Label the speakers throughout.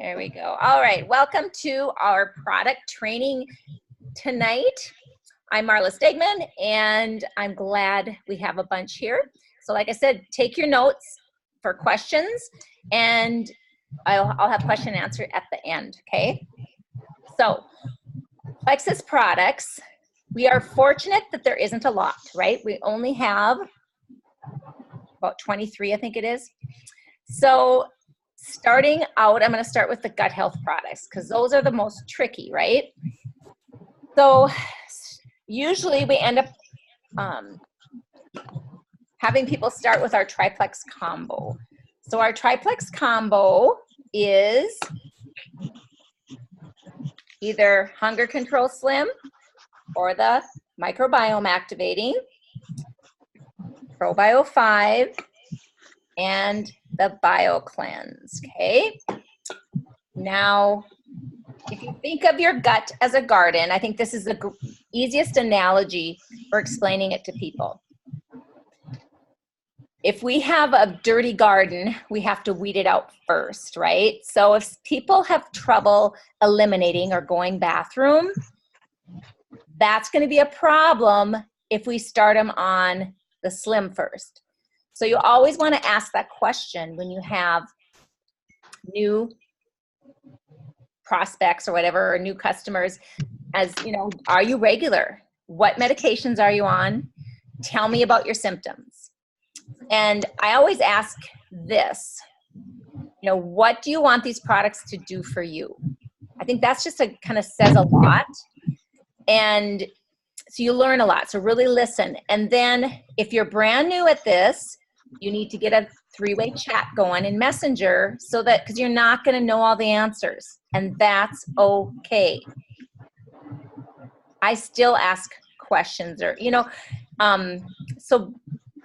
Speaker 1: There we go. All right, welcome to our product training tonight. I'm Marla Stegman, and I'm glad we have a bunch here. So like I said, take your notes for questions, and I'll have question and answer at the end, okay? So, Plexus products, we are fortunate that there isn't a lot, right? We only have about 23, I think it is. So, starting out, I'm going to start with the gut health products because those are the most tricky, right? So usually we end up having people start with our triplex combo. So our triplex combo is either Hunger Control Slim or the Microbiome Activating, ProBio 5, and the Bio Cleanse, okay? Now, if you think of your gut as a garden, I think this is the easiest analogy for explaining it to people. If we have a dirty garden, we have to weed it out first, right? So if people have trouble eliminating or going bathroom, that's going to be a problem if we start them on the Slim first. So you always want to ask that question when you have new prospects or whatever, or new customers, as you know, are you regular? What medications are you on? Tell me about your symptoms. And I always ask this, you know, what do you want these products to do for you? I think that's just a kind of says a lot. And so you learn a lot. So really listen. And then if you're brand new at this, you need to get a three-way chat going in Messenger so that, because you're not going to know all the answers, and that's okay. I still ask questions, or, you know, so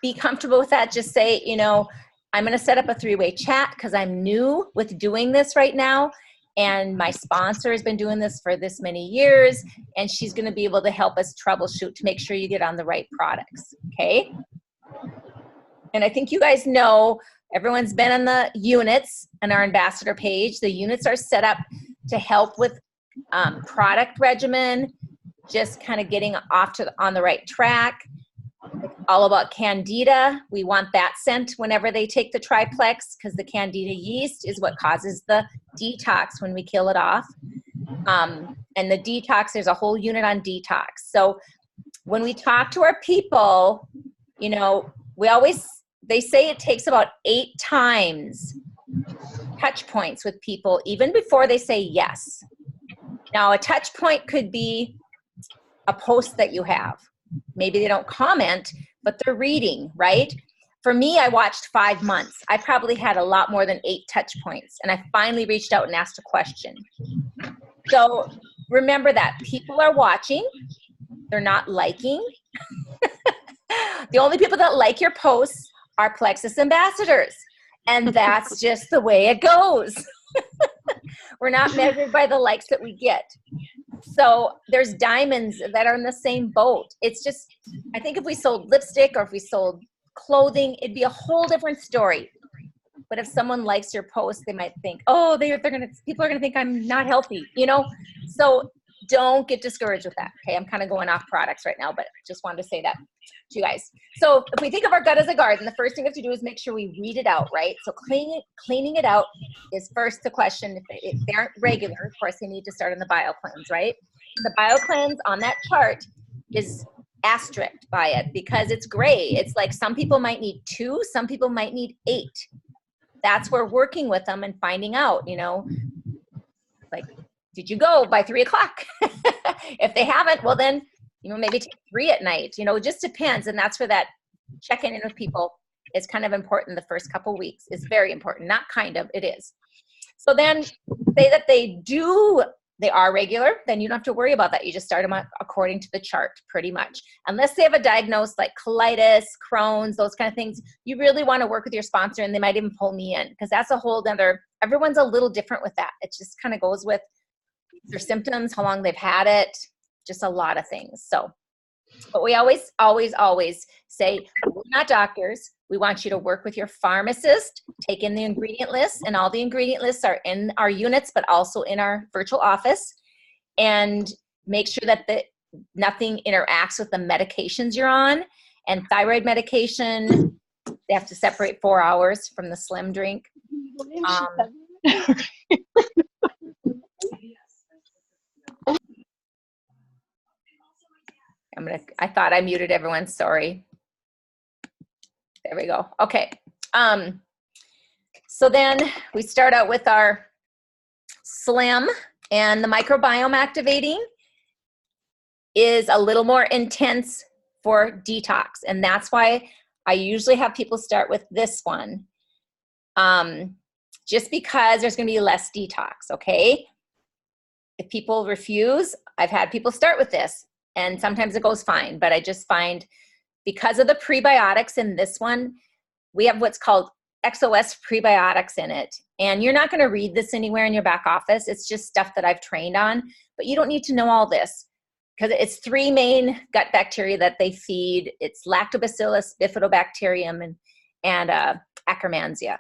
Speaker 1: be comfortable with that. Just say, you know, I'm going to set up a three-way chat because I'm new with doing this right now, and my sponsor has been doing this for this many years, and she's going to be able to help us troubleshoot to make sure you get on the right products, okay? And I think you guys know, everyone's been on the units on our ambassador page. The units are set up to help with product regimen, just kind of getting off to on the right track. All about Candida. We want that sent whenever they take the triplex, because the Candida yeast is what causes the detox when we kill it off. And the detox, there's a whole unit on detox. So when we talk to our people, you know, they say it takes about 8 times touch points with people even before they say yes. Now, a touch point could be a post that you have. Maybe they don't comment, but they're reading, right? For me, I watched 5 months. I probably had a lot more than 8 touch points, and I finally reached out and asked a question. So remember that people are watching. They're not liking. The only people that like your posts are Plexus ambassadors, and that's just the way it goes. We're not measured by the likes that we get. So there's diamonds that are in the same boat. It's just, I think if we sold lipstick or if we sold clothing, it'd be a whole different story. But if someone likes your post, they might think, oh, people are gonna think I'm not healthy, you know? So don't get discouraged with that, okay? I'm kind of going off products right now, but just wanted to say that to you guys. So if we think of our gut as a garden, the first thing we have to do is make sure we weed it out, right? So cleaning it out is first the question. If they aren't regular, of course, they need to start on the Bio Cleanse, right? The Bio Cleanse on that chart is asterisk by it because it's gray. It's like some people might need 2, some people might need 8. That's where working with them and finding out, you know, like, did you go by 3 o'clock? If they haven't, well then, you know, maybe take 3 at night. You know, it just depends. And that's where that checking in with people is kind of important. The first couple weeks is very important. Not kind of, it is. So then say that they are regular, then you don't have to worry about that. You just start them according to the chart pretty much. Unless they have a diagnosis like colitis, Crohn's, those kind of things, you really want to work with your sponsor, and they might even pull me in because that's a whole other, everyone's a little different with that. It just kind of goes with their symptoms, how long they've had it, just a lot of things. So But we always, always, always say, we're not doctors. We want you to work with your pharmacist, take in the ingredient list, and all the ingredient lists are in our units, but also in our virtual office. And make sure that nothing interacts with the medications you're on. And thyroid medication, they have to separate 4 hours from the slim drink. I thought I muted everyone, sorry. There we go, okay. So then we start out with our slim, and the microbiome activating is a little more intense for detox, and that's why I usually have people start with this one, just because there's gonna be less detox, okay? If people refuse, I've had people start with this, and sometimes it goes fine, but I just find because of the prebiotics in this one, we have what's called XOS prebiotics in it. And you're not gonna read this anywhere in your back office. It's just stuff that I've trained on, but you don't need to know all this because it's 3 main gut bacteria that they feed. It's lactobacillus, bifidobacterium, and Akkermansia.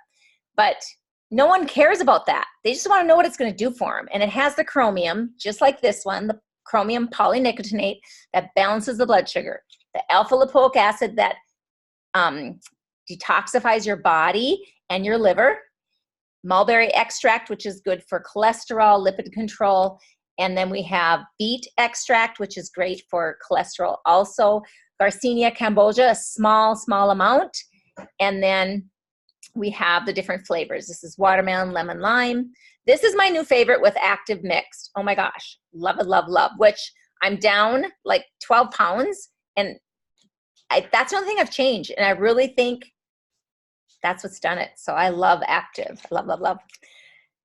Speaker 1: But no one cares about that. They just wanna know what it's gonna do for them. And it has the chromium, just like this one, the chromium polynicotinate that balances the blood sugar. The alpha lipoic acid that detoxifies your body and your liver, mulberry extract, which is good for cholesterol, lipid control, and then we have beet extract, which is great for cholesterol also, Garcinia cambogia, a small amount, and then we have the different flavors. This is watermelon, lemon, lime. This is my new favorite with active mixed. Oh my gosh, love it, love, love, which I'm down like 12 pounds, and that's the only thing I've changed, and I really think that's what's done it. So I love active, love, love, love.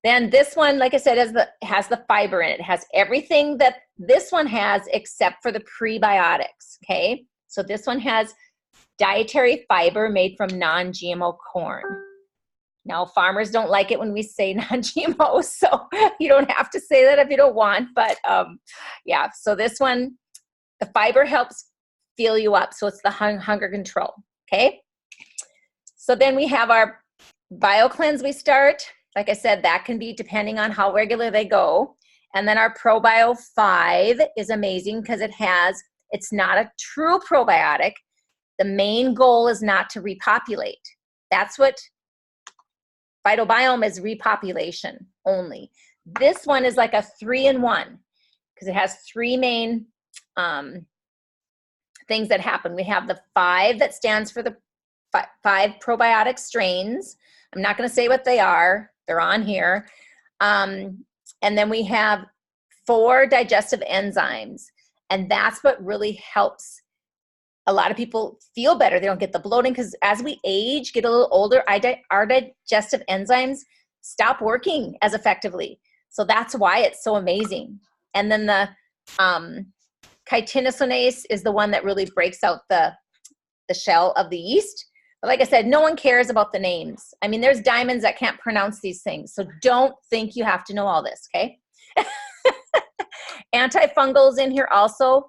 Speaker 1: Then this one, like I said, has the fiber in it. It has everything that this one has except for the prebiotics, okay? So this one has dietary fiber made from non-GMO corn. Now, farmers don't like it when we say non-GMO, so you don't have to say that if you don't want, but yeah, so this one, the fiber helps fill you up, so it's the hunger control, okay? So then we have our BioCleanse we start. Like I said, that can be depending on how regular they go. And then our ProBio 5 is amazing because it's not a true probiotic. The main goal is not to repopulate. That's what Phytobiome is, repopulation only. This one is like a 3-in-1 because it has 3 main things that happen. We have the 5 that stands for the 5 probiotic strains. I'm not going to say what they are. They're on here. And then we have 4 digestive enzymes. And that's what really helps a lot of people feel better. They don't get the bloating because as we age, get a little older, our digestive enzymes stop working as effectively. So that's why it's so amazing. And then the chitinosinase is the one that really breaks out the shell of the yeast. But like I said, no one cares about the names. I mean, there's diamonds that can't pronounce these things. So don't think you have to know all this, okay? Antifungals in here also,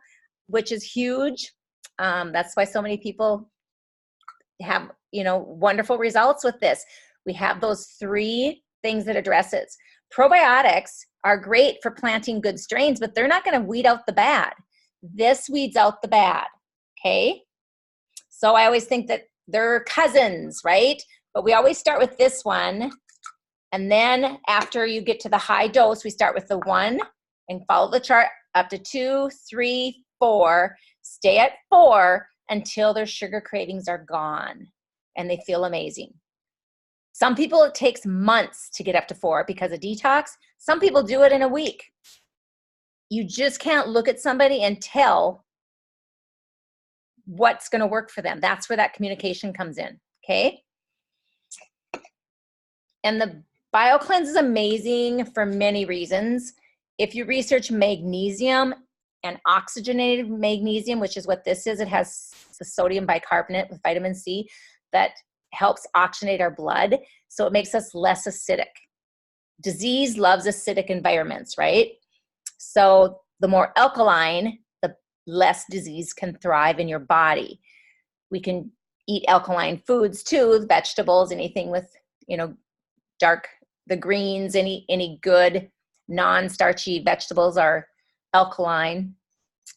Speaker 1: which is huge. That's why so many people have, wonderful results with this. We have those 3 things that address it. Probiotics are great for planting good strains, but they're not going to weed out the bad. This weeds out the bad, okay? So I always think that they're cousins, right? But we always start with this one. And then after you get to the high dose, we start with the 1 and follow the chart up to 2, 3, 4. Stay at 4 until their sugar cravings are gone and they feel amazing. Some people, it takes months to get up to 4 because of detox. Some people do it in a week. You just can't look at somebody and tell what's going to work for them. That's where that communication comes in, okay? And the BioCleanse is amazing for many reasons. If you research magnesium and oxygenated magnesium, which is what this is, it has the sodium bicarbonate with vitamin C that helps oxygenate our blood, so it makes us less acidic. Disease loves acidic environments, right? So the more alkaline, the less disease can thrive in your body. We can eat alkaline foods too, vegetables, anything with, you know, the greens, any good non-starchy vegetables are alkaline.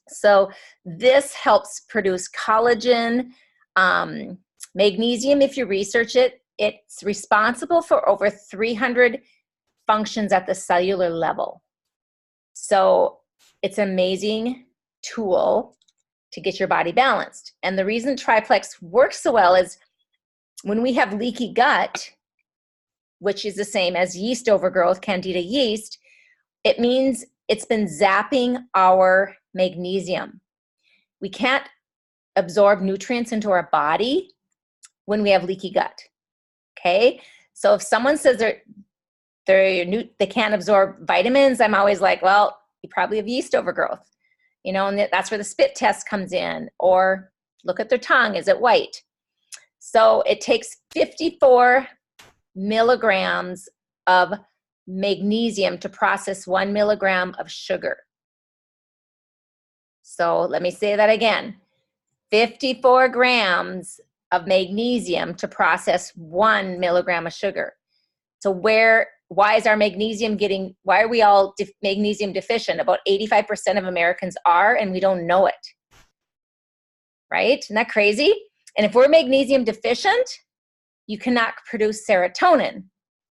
Speaker 1: So this helps produce collagen. Magnesium, if you research it, it's responsible for over 300 functions at the cellular level. So it's an amazing tool to get your body balanced. And the reason triplex works so well is when we have leaky gut, which is the same as yeast overgrowth, candida yeast, it means it's been zapping our magnesium. We can't absorb nutrients into our body when we have leaky gut. Okay? So if someone says they can't absorb vitamins, I'm always like, well, you probably have yeast overgrowth. You know, and that's where the spit test comes in. Or look at their tongue, is it white? So it takes 54 milligrams of magnesium to process 1 milligram of sugar. So let me say that again. 54 grams of magnesium to process 1 milligram of sugar. So why is our magnesium why are we all magnesium deficient? About 85% of Americans are, and we don't know it. Right? Isn't that crazy? And if we're magnesium deficient, you cannot produce serotonin.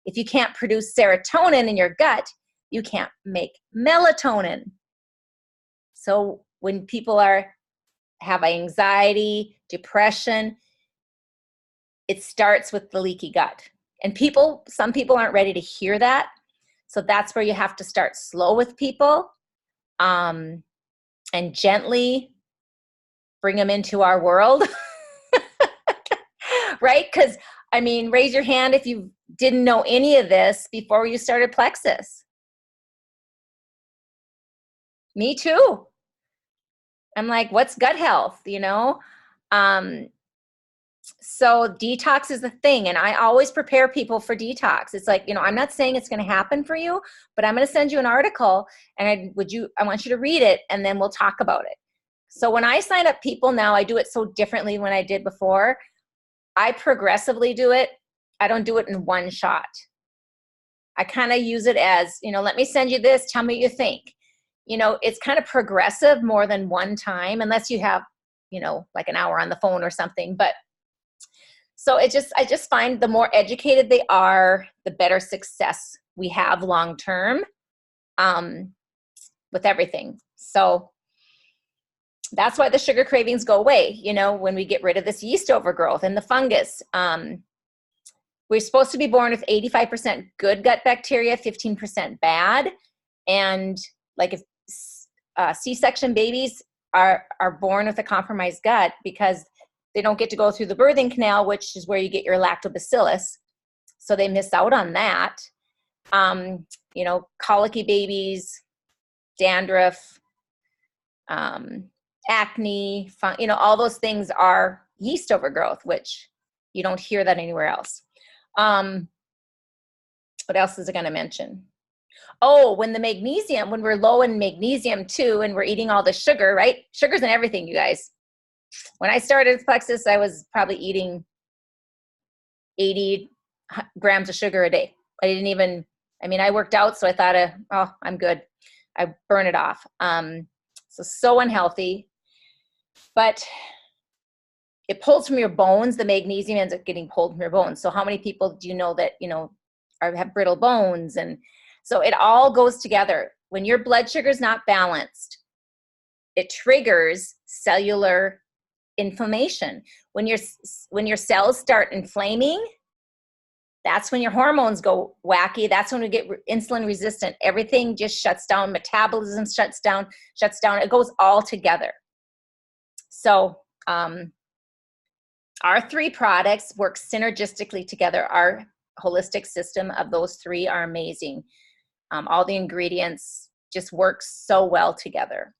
Speaker 1: If you can't produce serotonin in your gut, you can't make melatonin. So when people have anxiety, depression, it starts with the leaky gut. And some people aren't ready to hear that. So that's where you have to start slow with people and gently bring them into our world. Right? Because, I mean, raise your hand if you didn't know any of this before you started Plexus. Me too. I'm like, what's gut health, you know? So detox is the thing. And I always prepare people for detox. It's like, you know, I'm not saying it's going to happen for you, but I'm going to send you an article and I want you to read it and then we'll talk about it. So when I sign up people now, I do it so differently than I did before. I progressively do it. I don't do it in one shot. I kind of use it as, you know, let me send you this. Tell me what you think. You know, it's kind of progressive more than one time, unless you have, you know, like an hour on the phone or something. But so I just find the more educated they are, the better success we have long term with everything. So that's why the sugar cravings go away, you know, when we get rid of this yeast overgrowth and the fungus. We're supposed to be born with 85% good gut bacteria, 15% bad. And like if C-section babies are born with a compromised gut because they don't get to go through the birthing canal, which is where you get your lactobacillus. So they miss out on that. You know, colicky babies, dandruff, acne, you know, all those things are yeast overgrowth, which you don't hear that anywhere else. What else is it going to mention? Oh, when we're low in magnesium too, and we're eating all the sugar, right? Sugar's in everything, you guys. When I started Plexus, I was probably eating 80 grams of sugar a day. I worked out, so I thought, I'm good. I burn it off. So unhealthy. But it pulls from your bones. The magnesium ends up getting pulled from your bones. So how many people do you know that, you know, have brittle bones? And so it all goes together. When your blood sugar is not balanced, it triggers cellular inflammation. When your cells start inflaming, that's when your hormones go wacky. That's when we get insulin resistant. Everything just shuts down. Metabolism shuts down. It goes all together. So our three products work synergistically together. Our holistic system of those three are amazing. All the ingredients just work so well together.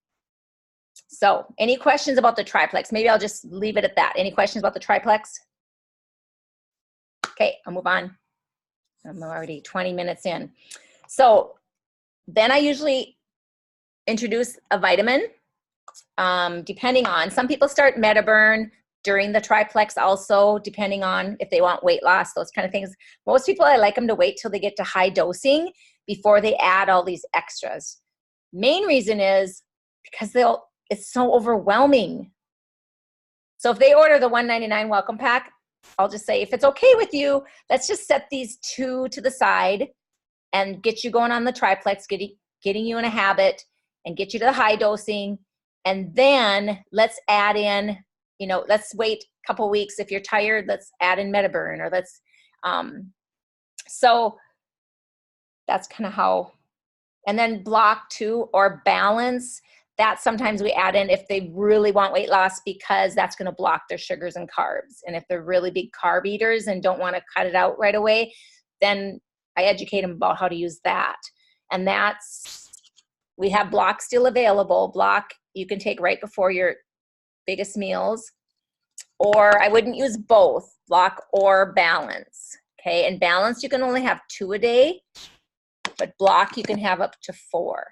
Speaker 1: So any questions about the triplex? Maybe I'll just leave it at that. Any questions about the triplex? Okay, I'll move on. I'm already 20 minutes in. So then I usually introduce a vitamin depending on, some people start MetaBurn during the triplex also, depending on if they want weight loss, those kind of things. Most people, I like them to wait till they get to high dosing before they add all these extras. Main reason is because it's so overwhelming. So if they order the $199 welcome pack, I'll just say, if it's okay with you, let's just set these 2 to the side and get you going on the triplex, getting you in a habit and get you to the high dosing. And then let's add in, you know, let's wait a couple weeks. If you're tired, let's add in MetaBurn, or let's, so that's kind of how. And then block 2 or balance, that sometimes we add in if they really want weight loss, because that's going to block their sugars and carbs. And if they're really big carb eaters and don't want to cut it out right away, then I educate them about how to use that. And we have block still available. Block you can take right before your biggest meals, or I wouldn't use both, block or balance. Okay, and balance you can only have 2 a day, but block you can have up to 4.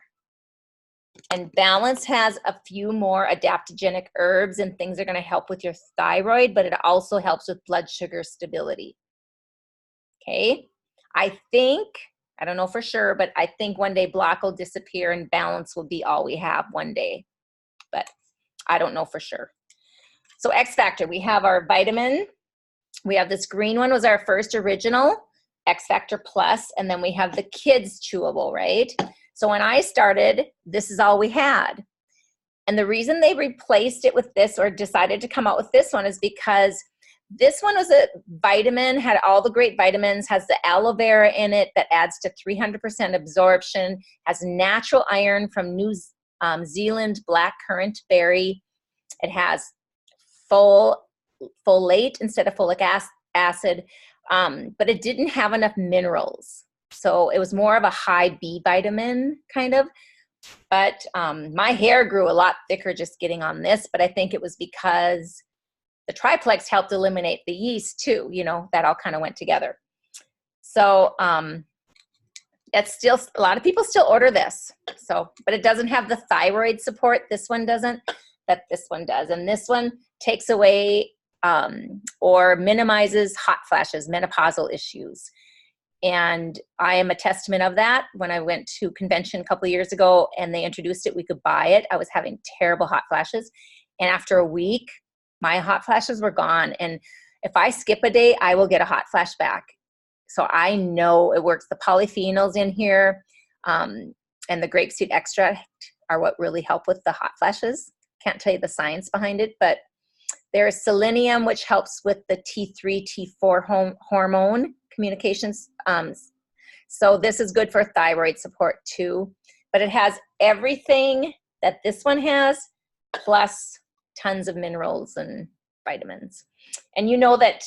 Speaker 1: And balance has a few more adaptogenic herbs and things that are going to help with your thyroid, but it also helps with blood sugar stability. Okay, I don't know for sure, but I think one day block will disappear and balance will be all we have one day, but I don't know for sure. So X Factor, we have our vitamin. We have this green one was our first original, X Factor Plus, and then we have the kids chewable, right? So when I started, this is all we had. And the reason they replaced it with this, or decided to come out with this one, is because this one was a vitamin, had all the great vitamins, has the aloe vera in it that adds to 300% absorption, has natural iron from New Zealand blackcurrant berry. It has folate instead of folic acid, but it didn't have enough minerals. So it was more of a high B vitamin kind of. But my hair grew a lot thicker just getting on this, but I think it was because the triplex helped eliminate the yeast too, you know, that all kind of went together. So it's still, a lot of people still order this. So, but it doesn't have the thyroid support. This one doesn't, but this one does. And this one takes away or minimizes hot flashes, menopausal issues. And I am a testament of that. When I went to convention a couple of years ago and they introduced it, we could buy it. I was having terrible hot flashes. And after a week, my hot flashes were gone. And if I skip a day, I will get a hot flash back. So I know it works. The polyphenols in here and the grapeseed extract are what really help with the hot flashes. Can't tell you the science behind it, but there's selenium, which helps with the T3, T4 hormone communications. So this is good for thyroid support too, but it has everything that this one has, plus tons of minerals and vitamins. And you know that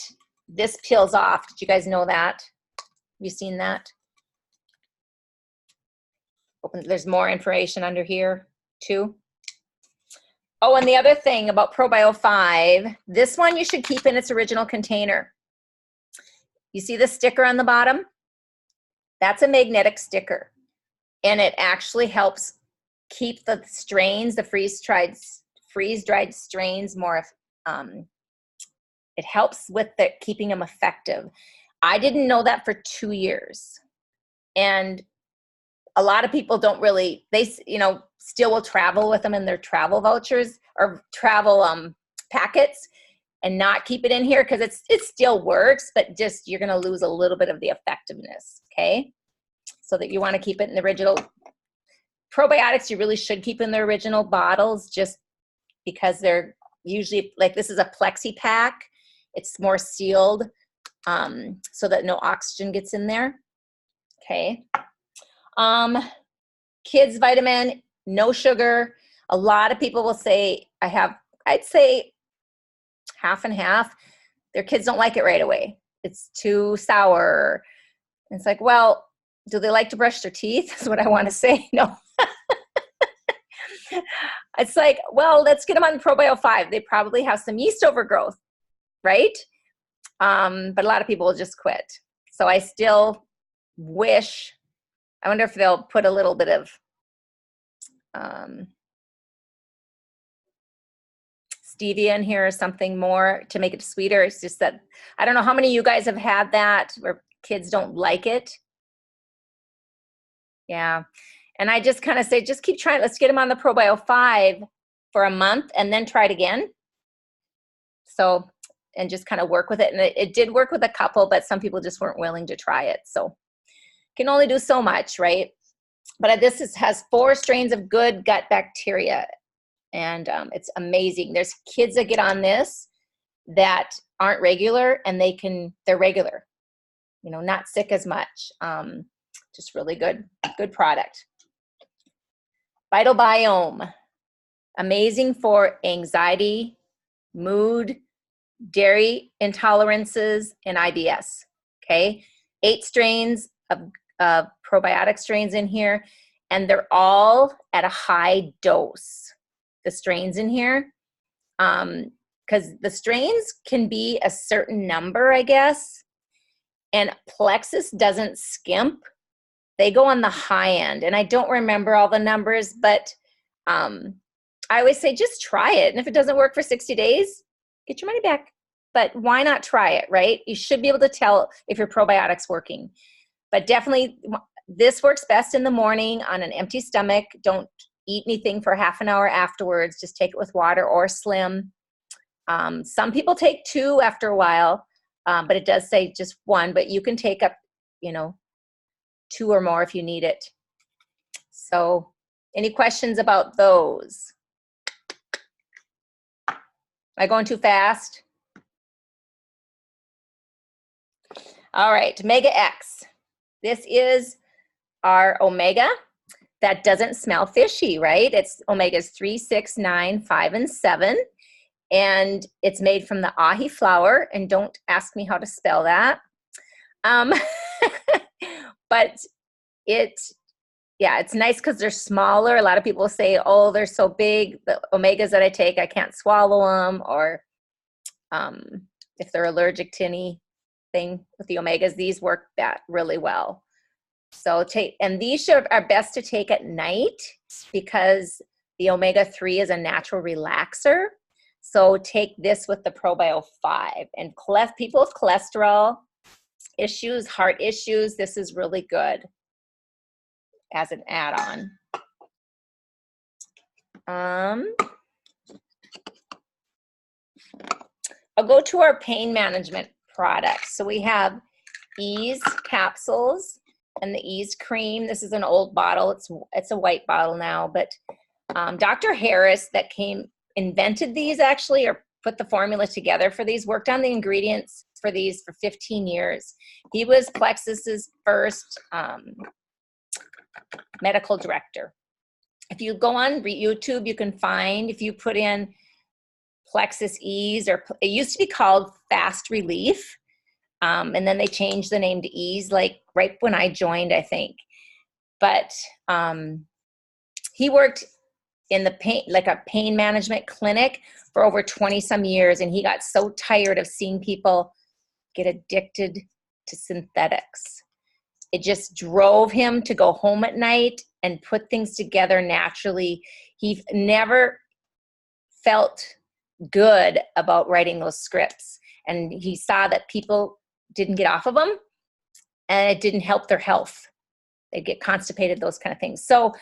Speaker 1: this peels off. Did you guys know that? Have you seen that? There's more information under here too. Oh, and the other thing about ProBio 5, this one you should keep in its original container. You see the sticker on the bottom? That's a magnetic sticker. And it actually helps keep the strains, the freeze-dried strains more, it helps with keeping them effective. I didn't know that for 2 years. And a lot of people don't really, they, you know, still will travel with them in their travel vouchers or travel packets and not keep it in here because it still works, but just you're going to lose a little bit of the effectiveness, okay? So that you want to keep it in the original. Probiotics you really should keep in their original bottles just because they're usually, like this is a plexi pack. It's more sealed so that no oxygen gets in there, okay? Kids vitamin, no sugar. A lot of people will say, I'd say half and half. Their kids don't like it right away. It's too sour. And it's like, well, do they like to brush their teeth? That's what I want to say. No. It's like, well, let's get them on ProBio 5. They probably have some yeast overgrowth, right? But a lot of people will just quit. So I still wish, I wonder if they'll put a little bit of stevia in here or something more to make it sweeter. It's just that, I don't know how many of you guys have had that where kids don't like it. Yeah. And I just kind of say, just keep trying. Let's get them on the ProBio 5 for a month and then try it again. So, and just kind of work with it. And it did work with a couple, but some people just weren't willing to try it. So can only do so much, right? But this has 4 strains of good gut bacteria. And it's amazing. There's kids that get on this that aren't regular, and they're regular, you know, not sick as much. Just really good product. Vital Biome, amazing for anxiety, mood, dairy intolerances, and IBS. Okay, 8 strains of probiotic strains in here, and they're all at a high dose. The strains in here, because the strains can be a certain number, I guess, and Plexus doesn't skimp. They go on the high end, and I don't remember all the numbers, but I always say just try it, and if it doesn't work for 60 days, get your money back. But why not try it, right? You should be able to tell if your probiotic's working. But definitely, this works best in the morning on an empty stomach. Don't eat anything for half an hour afterwards. Just take it with water or Slim. Some people take 2 after a while, but it does say just 1, but you can take up, you know, 2 or more if you need it. So any questions about those? Am I going too fast? All right, Omega X. This is our omega that doesn't smell fishy, right? It's omegas 3, 6, 9, 5, and 7. And it's made from the ahi flower. And don't ask me how to spell that. But it's nice because they're smaller. A lot of people say, oh, they're so big. The omegas that I take, I can't swallow them. Or if they're allergic to anything with the omegas, these work that really well. So and these are best to take at night because the omega-3 is a natural relaxer. So take this with the ProBio 5. And people with cholesterol issues, heart issues, this is really good as an add-on. I'll go to our pain management products. So we have Ease capsules and the Ease cream. This is an old bottle. It's a white bottle now, but Dr. Harris that invented these actually, or put the formula together for these, worked on the ingredients for these for 15 years. He was Plexus's first medical director. If you go on YouTube, you can find, if you put in Plexus Ease, or it used to be called Fast Relief, and then they changed the name to Ease, like right when I joined, I think. But he worked in a pain management clinic for over 20 some years, and he got so tired of seeing people get addicted to synthetics. It just drove him to go home at night and put things together naturally. He never felt good about writing those scripts, and he saw that people didn't get off of them, and it didn't help their health. They'd get constipated, those kind of things. So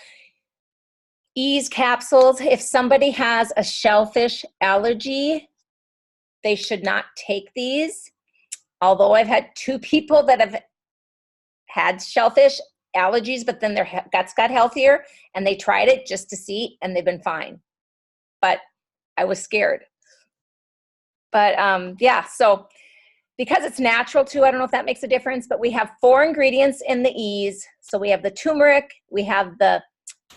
Speaker 1: Ease capsules, if somebody has a shellfish allergy, they should not take these. Although I've had 2 people that have had shellfish allergies, but then their guts got healthier, and they tried it just to see, and they've been fine. But I was scared. But yeah, so because it's natural too, I don't know if that makes a difference, but we have 4 ingredients in the Ease. So we have the turmeric, we have the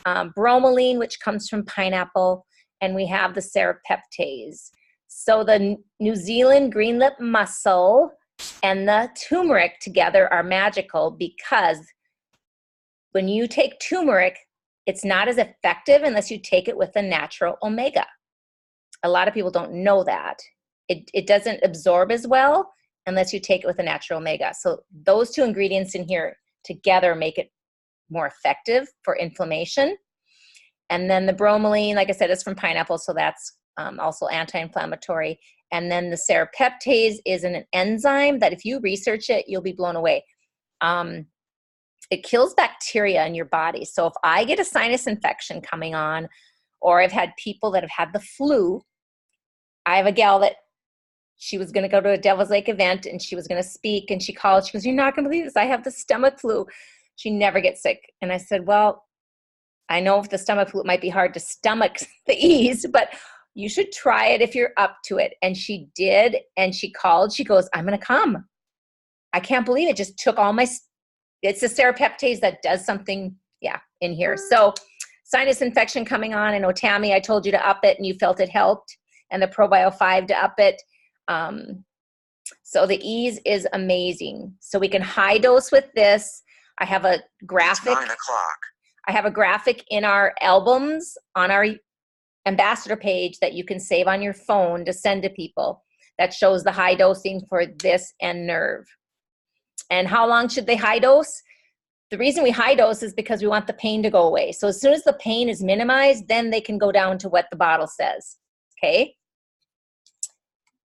Speaker 1: bromelain, which comes from pineapple, and we have the serapeptase. So the New Zealand green lip mussel and the turmeric together are magical, because when you take turmeric, it's not as effective unless you take it with a natural omega. A lot of people don't know that. It doesn't absorb as well unless you take it with a natural omega. So those 2 ingredients in here together make it more effective for inflammation. And then the bromelain, like I said, is from pineapple, so that's also anti-inflammatory. And then the serrapeptase is an enzyme that if you research it, you'll be blown away. It kills bacteria in your body. So if I get a sinus infection coming on, or I've had people that have had the flu, I have a gal that she was going to go to a Devil's Lake event and she was going to speak, and she called, she goes, "You're not going to believe this. I have the stomach flu." She never gets sick. And I said, well, I know if the stomach flu, it might be hard to stomach the ease, but you should try it if you're up to it. And she did. And she called, she goes, "I'm going to come. I can't believe it. Just took all my, it's a serrapeptase that does something, yeah, in here." So sinus infection coming on. I know, Tammy, I told you to up it and you felt it helped, and the ProBio 5 to up it. So the ease is amazing. So we can high dose with this. I have a graphic. It's 9 o'clock. I have a graphic in our albums on our ambassador page that you can save on your phone to send to people that shows the high dosing for this and nerve. And how long should they high dose? The reason we high dose is because we want the pain to go away. So as soon as the pain is minimized, then they can go down to what the bottle says, okay?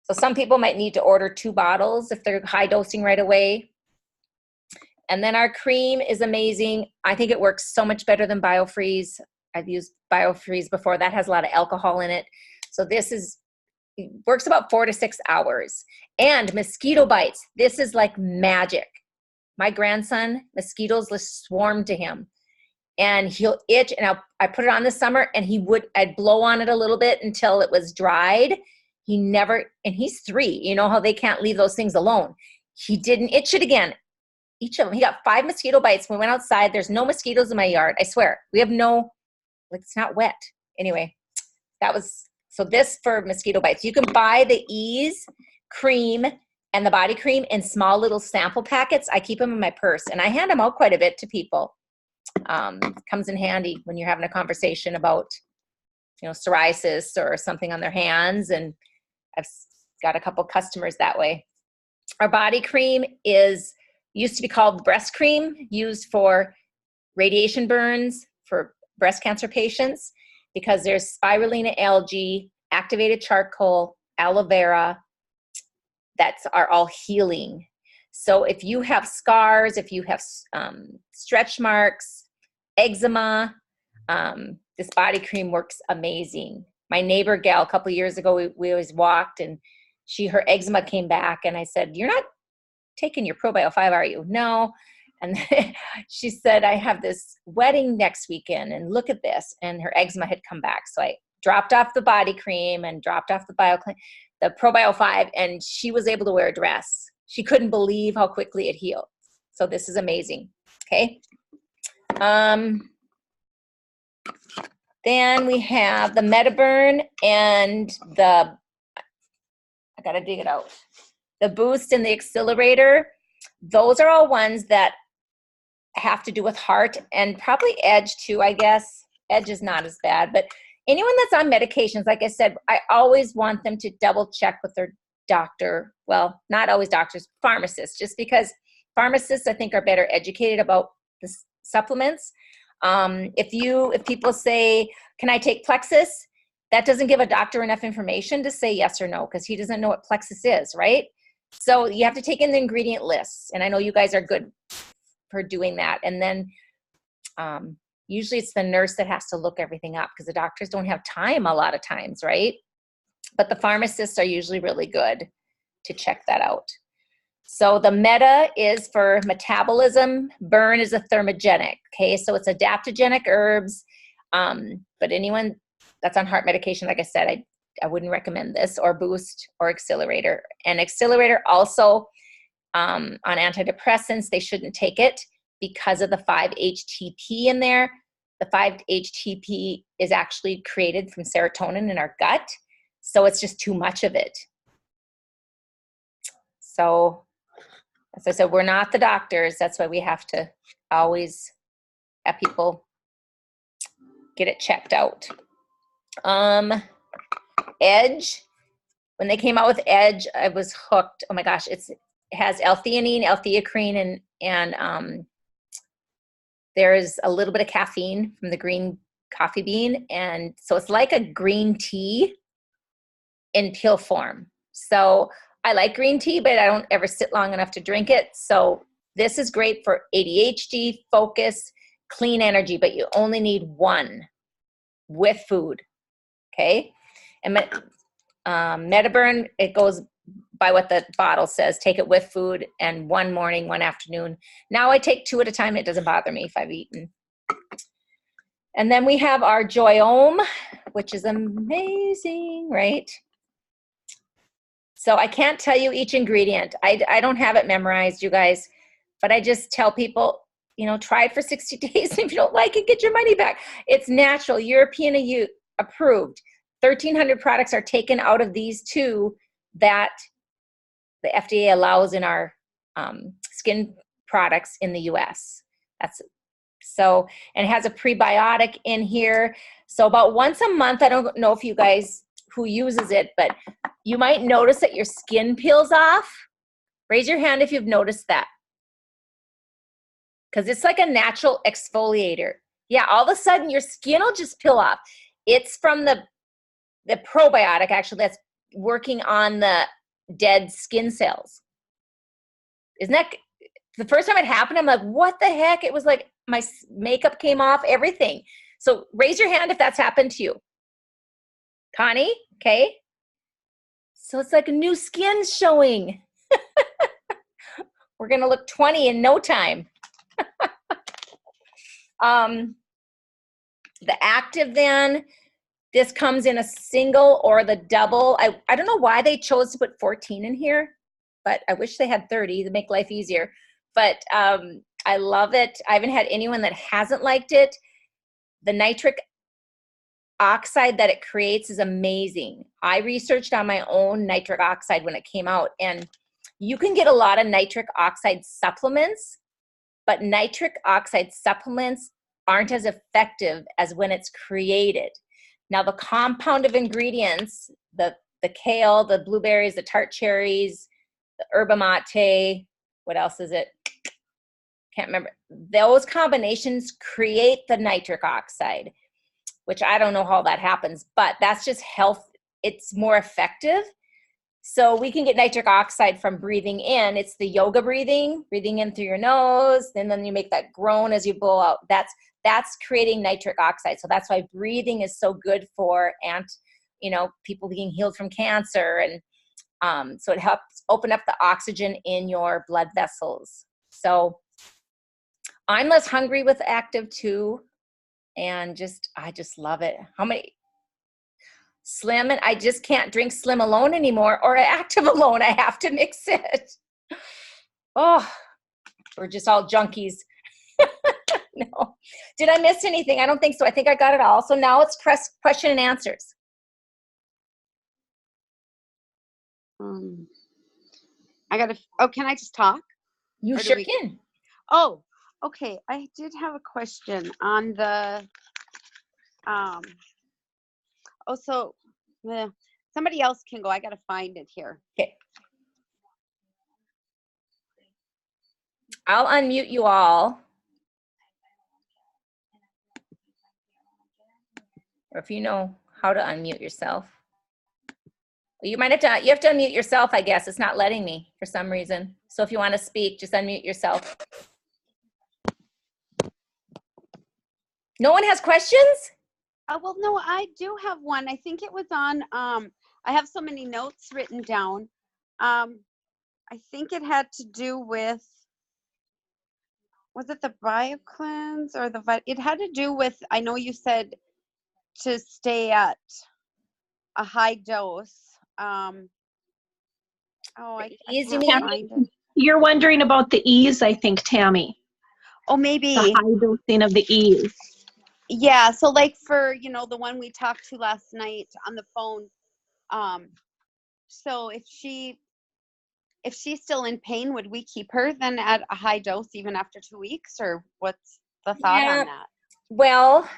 Speaker 1: So some people might need to order 2 bottles if they're high dosing right away. And then our cream is amazing. I think it works so much better than BioFreeze. I've used BioFreeze before. That has a lot of alcohol in it. So this works about 4 to 6 hours. And mosquito bites. This is like magic. My grandson, mosquitoes just swarm to him. And he'll itch. And I put it on this summer, and I'd blow on it a little bit until it was dried. He never, and he's 3. You know how they can't leave those things alone. He didn't itch it again. Each of them. He got 5 mosquito bites. We went outside. There's no mosquitoes in my yard. I swear. We have no, like, it's not wet. Anyway, so this for mosquito bites. You can buy the Ease cream and the body cream in small little sample packets. I keep them in my purse, and I hand them out quite a bit to people. Comes in handy when you're having a conversation about, psoriasis or something on their hands. And I've got a couple customers that way. Our body cream used to be called breast cream, used for radiation burns for breast cancer patients, because there's spirulina algae, activated charcoal, aloe vera, are all healing. So if you have scars, if you have stretch marks, eczema, this body cream works amazing. My neighbor gal, a couple of years ago, we always walked, and her eczema came back, and I said, "You're not taking your ProBio 5, are you?" "No." And she said, "I have this wedding next weekend, and look at this." And her eczema had come back. So I dropped off the body cream and dropped off the ProBio 5, and she was able to wear a dress. She couldn't believe how quickly it healed. So this is amazing. Okay. Then we have the MetaBurn and I got to dig it out. The Boost and the Accelerator. Those are all ones that have to do with heart, and probably Edge too, I guess. Edge is not as bad, but anyone that's on medications, like I said, I always want them to double check with their doctor. Well, not always doctors, pharmacists, just because pharmacists, I think, are better educated about the supplements. If people say, "Can I take Plexus?" that doesn't give a doctor enough information to say yes or no, because he doesn't know what Plexus is, right? So you have to take in the ingredient lists, and I know you guys are good for doing that. And then usually it's the nurse that has to look everything up, because the doctors don't have time a lot of times, right? But the pharmacists are usually really good to check that out. So the Meta is for metabolism. Burn is a thermogenic, okay? So it's adaptogenic herbs. But anyone that's on heart medication, like I said, I wouldn't recommend this, or Boost or Accelerator. And Accelerator also on antidepressants, they shouldn't take it because of the 5-HTP in there. The 5-HTP is actually created from serotonin in our gut. So it's just too much of it. So as I said, we're not the doctors. That's why we have to always have people get it checked out. Edge, when they came out with Edge, I was hooked. Oh my gosh, it has L-theanine, L-theacrine, and there's a little bit of caffeine from the green coffee bean. And so it's like a green tea, in pill form. So I like green tea, but I don't ever sit long enough to drink it. So this is great for ADHD, focus, clean energy, but you only need one with food, okay? And Metaburn, it goes by what the bottle says. Take it with food, and one morning, one afternoon. Now I take 2 at a time. It doesn't bother me if I've eaten. And then we have our Joyome, which is amazing, right? So I can't tell you each ingredient. I don't have it memorized, you guys, but I just tell people, you know, try it for 60 days. If you don't like it, get your money back. It's natural, European approved. 1,300 products are taken out of these 2 that the FDA allows in our skin products in the US. That's so, and it has a prebiotic in here. So about once a month, I don't know if you guys who uses it, but you might notice that your skin peels off. Raise your hand if you've noticed that. Because it's like a natural exfoliator. Yeah, all of a sudden your skin will just peel off. It's from the probiotic, actually, that's working on the dead skin cells. Isn't that, the first time it happened, I'm like, what the heck? It was like my makeup came off, everything. So raise your hand if that's happened to you. Connie, okay? So it's like a new skin showing. We're gonna look 20 in no time. The active then, this comes in a single or the double. I don't know why they chose to put 14 in here, but I wish they had 30 to make life easier. But I love it. I haven't had anyone that hasn't liked it. The nitric oxide that it creates is amazing. I researched on my own nitric oxide when it came out, and you can get a lot of nitric oxide supplements, but nitric oxide supplements aren't as effective as when it's created. Now the compound of ingredients, the kale, the blueberries, the tart cherries, the yerba mate, what else is it? Can't remember. Those combinations create the nitric oxide, which I don't know how that happens, but that's just health. It's more effective. So we can get nitric oxide from breathing in. It's the yoga breathing in through your nose, and then you make that groan as you blow out. That's creating nitric oxide. So that's why breathing is so good for people being healed from cancer. And so it helps open up the oxygen in your blood vessels. So I'm less hungry with active too. And I just love it. How many? Slim, and I just can't drink Slim alone anymore or active alone. I have to mix it. Oh, we're just all junkies. No. Did I miss anything? I don't think so. I think I got it all. So now it's question and answers.
Speaker 2: Can I just talk?
Speaker 1: You sure can.
Speaker 2: Oh, okay. I did have a question on the, somebody else can go. I got to find it here.
Speaker 1: Okay. I'll unmute you all. Or if you know how to unmute yourself. You have to unmute yourself, I guess. It's not letting me for some reason. So if you want to speak, just unmute yourself. No one has questions?
Speaker 2: Well, no, I do have one. I think it was on, I have so many notes written down. I think it had to do with, was it the BioCleanse or it had to do with, I know you said to stay at a high dose.
Speaker 3: You're wondering about the E's, I think, Tammy.
Speaker 2: Oh, maybe.
Speaker 3: The high dosing of the E's.
Speaker 2: Yeah, so like for, the one we talked to last night on the phone, so if she's still in pain, would we keep her then at a high dose even after 2 weeks, or what's the thought on that?
Speaker 1: Well,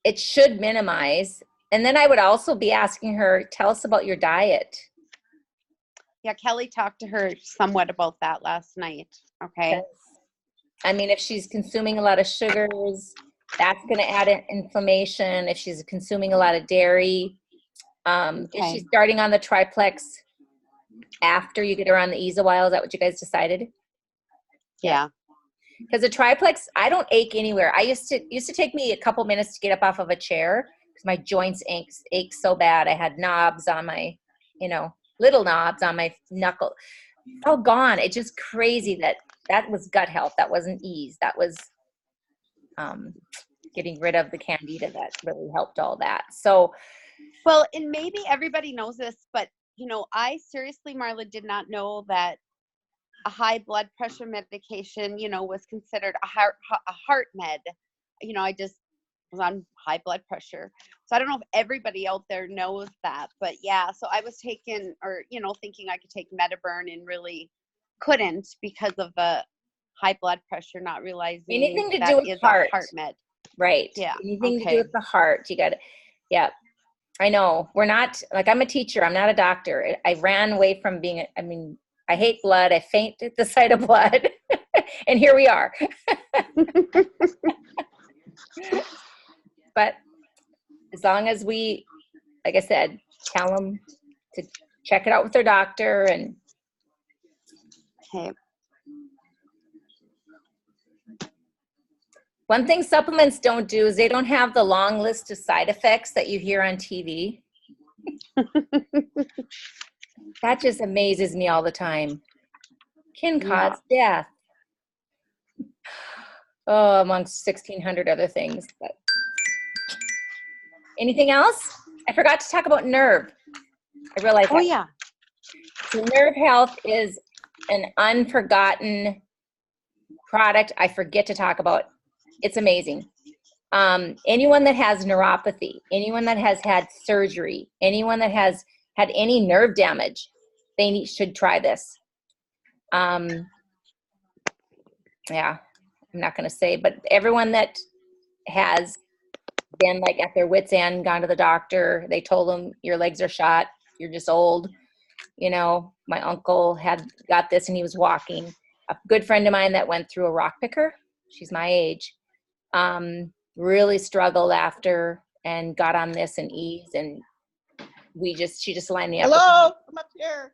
Speaker 1: it should minimize. And then I would also be asking her, tell us about your diet.
Speaker 2: Yeah, Kelly talked to her somewhat about that last night. Okay.
Speaker 1: I mean, if she's consuming a lot of sugars, that's going to add inflammation. If she's consuming a lot of dairy, Is she
Speaker 2: Okay.
Speaker 1: starting on the triplex after you get her on the ease a while? Is that what you guys decided?
Speaker 2: Yeah.
Speaker 1: Because the triplex, I don't ache anywhere. It used to take me a couple minutes to get up off of a chair because my joints ache so bad. I had knobs on my, little knobs on my knuckle. All gone. It's just crazy that was gut health. That wasn't ease. That was getting rid of the candida that really helped all that. So,
Speaker 2: Well, and maybe everybody knows this, but I seriously, Marla, did not know that a high blood pressure medication, was considered a heart med. I just was on high blood pressure. So I don't know if everybody out there knows that, but yeah, so I was taking, or, thinking I could take Metaburn and really couldn't because of the high blood pressure, not realizing
Speaker 1: anything to
Speaker 2: that
Speaker 1: do with
Speaker 2: is
Speaker 1: heart.
Speaker 2: a heart med.
Speaker 1: Right.
Speaker 2: Yeah.
Speaker 1: Anything to do
Speaker 2: Okay.
Speaker 1: with the heart. You got to, yeah. I know. We're not, like, I'm a teacher. I'm not a doctor. I ran away from being, I hate blood. I faint at the sight of blood. And here we are. But as long as we, like I said, tell them to check it out with their doctor. And
Speaker 2: Okay.
Speaker 1: one thing supplements don't do is they don't have the long list of side effects that you hear on TV. That just amazes me all the time. Can cause death. Oh, amongst 1,600 other things. But anything else? I forgot to talk about nerve. I realized that.
Speaker 2: Oh, yeah.
Speaker 1: So nerve health is an unforgotten product I forget to talk about. It's amazing. Anyone that has neuropathy, anyone that has had surgery, anyone that has had any nerve damage, they should try this. Yeah, I'm not going to say, but everyone that has been like at their wit's end, gone to the doctor, they told them your legs are shot, you're just old. My uncle got this and he was walking. A good friend of mine that went through a rock picker, she's my age, really struggled after and got on this and ease, and she just lined me up.
Speaker 4: Hello, come up here.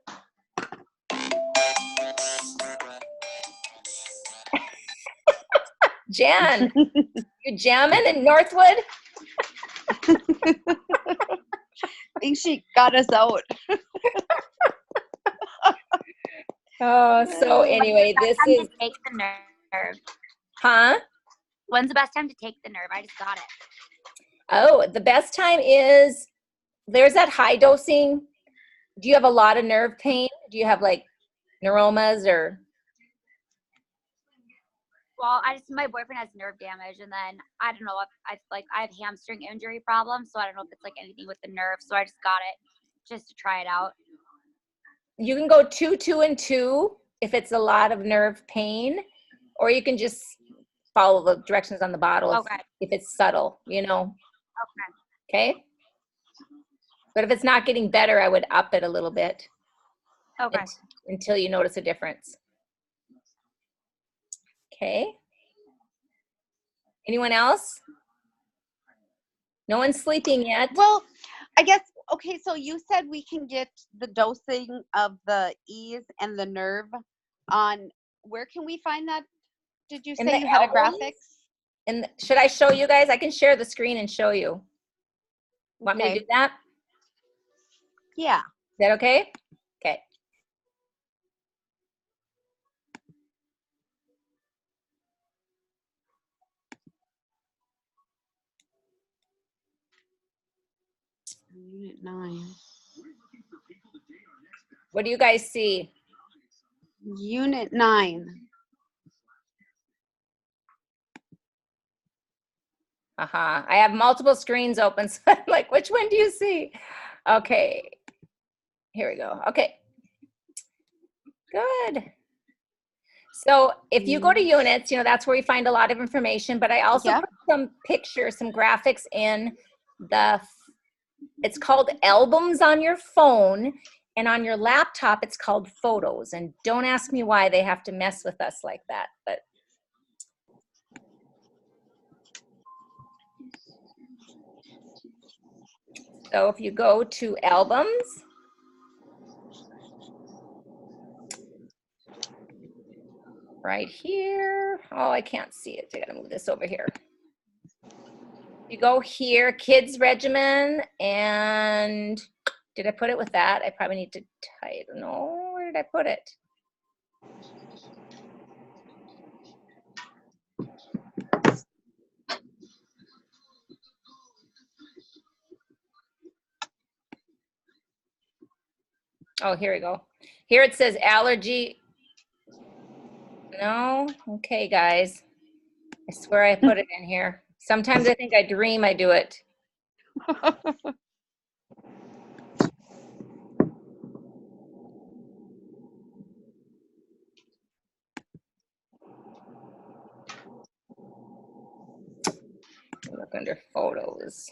Speaker 1: Jen, you jamming in Northwood?
Speaker 2: I think she got us out.
Speaker 1: Oh, so anyway, this is
Speaker 5: to take the nerve.
Speaker 1: Huh?
Speaker 5: When's the best time to take the nerve? I just got it.
Speaker 1: Oh, the best time is, there's that high dosing. Do you have a lot of nerve pain? Do you have like neuromas or?
Speaker 5: Well, my boyfriend has nerve damage, and then I don't know if I have hamstring injury problems, so I don't know if it's like anything with the nerve. So I just got it just to try it out.
Speaker 1: You can go 2, 2, and 2 if it's a lot of nerve pain, or you can just follow the directions on the bottle if it's subtle, Okay. But if it's not getting better, I would up it a little bit.
Speaker 5: Okay.
Speaker 1: Until you notice a difference. Okay. Anyone else? No one's sleeping yet.
Speaker 2: Well, I guess, okay, so you said we can get the dosing of the ease and the nerve on, where can we find that? Did you say you had a graphics?
Speaker 1: And should I show you guys? I can share the screen and show you. Want me to do that?
Speaker 2: Yeah.
Speaker 1: Is that okay? Okay.
Speaker 2: Unit 9.
Speaker 1: What do you guys see?
Speaker 2: Unit 9.
Speaker 1: I have multiple screens open, so I'm like, which one do you see? Okay. Here we go. Okay. Good. So if you go to units, that's where you find a lot of information, but I also put some pictures, some graphics in it's called albums on your phone, and on your laptop, it's called photos. And don't ask me why they have to mess with us like that, but. So if you go to albums, right here. Oh, I can't see it. I gotta move this over here. You go here, kids regimen, and did I put it with that? I probably need to type. No, where did I put it? Oh, here we go. Here it says allergy. No, okay, guys. I swear I put it in here. Sometimes I think I dream I do it. Look under photos.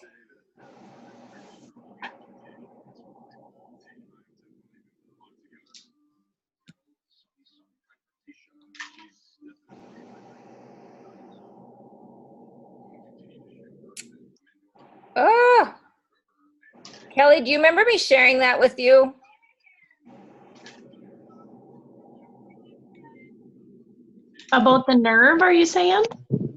Speaker 1: Oh, Kelly, do you remember me sharing that with you?
Speaker 3: About the nerve, are you saying?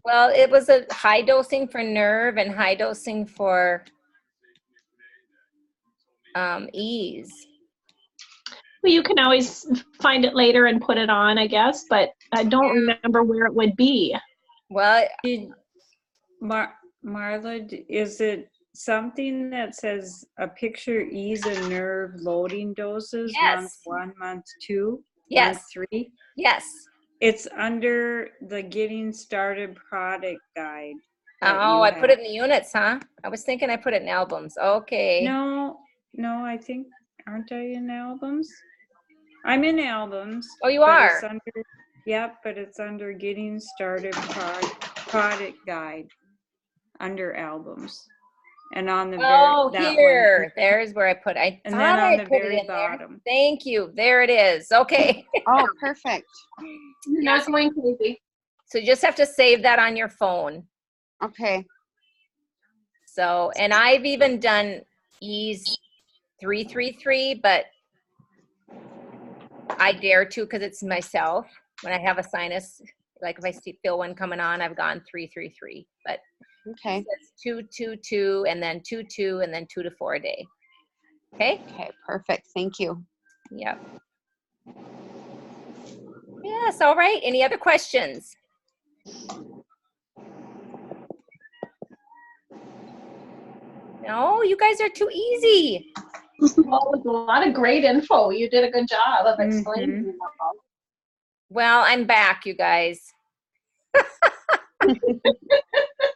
Speaker 1: Well, it was a high dosing for nerve and high dosing for ease.
Speaker 3: Well, you can always find it later and put it on, I guess, but I don't remember where it would be.
Speaker 1: Well,
Speaker 4: Marla, is it something that says a picture ease and nerve loading doses,
Speaker 1: Yes.
Speaker 4: month 1, month 2,
Speaker 1: Yes.
Speaker 4: month 3?
Speaker 1: Yes.
Speaker 4: It's under the getting started product guide. that
Speaker 1: Oh,
Speaker 4: you
Speaker 1: I put it
Speaker 4: have.
Speaker 1: in the units, huh? I was thinking I put it in albums. Okay.
Speaker 4: No, I think, aren't I in albums? I'm in albums.
Speaker 1: Oh, you
Speaker 4: but
Speaker 1: are?
Speaker 4: It's under, yep, but it's under getting started product guide under albums. And on the
Speaker 1: Oh,
Speaker 4: that
Speaker 1: here.
Speaker 4: one.
Speaker 1: There's where I put it. I
Speaker 4: And
Speaker 1: thought
Speaker 4: then
Speaker 1: I
Speaker 4: on
Speaker 1: had
Speaker 4: the
Speaker 1: put it
Speaker 4: very
Speaker 1: in there.
Speaker 4: bottom.
Speaker 1: Thank you. There it is. Okay.
Speaker 2: Oh, perfect.
Speaker 3: You're not going crazy.
Speaker 1: So you just have to save that on your phone.
Speaker 2: Okay.
Speaker 1: So, and I've even done ease 333, but I dare to because it's myself. When I have a sinus, like if I feel one coming on, I've gone 333. But
Speaker 2: Okay.
Speaker 1: it says 222 and then 22 and then 2 to 4 a day. Okay.
Speaker 2: Okay. Perfect. Thank you.
Speaker 1: Yep. Yes. All right. Any other questions? No, you guys are too easy.
Speaker 3: Well, with a lot of great info. You did a good job of explaining it all.
Speaker 1: Well, I'm back, you guys.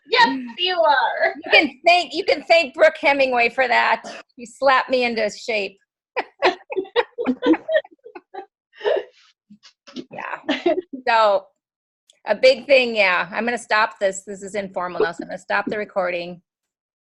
Speaker 3: Yes, you are.
Speaker 1: You can thank Brooke Hemingway for that. He slapped me into shape. Yeah. So a big thing, yeah. I'm gonna stop this. This is informal now, so I'm gonna stop the recording.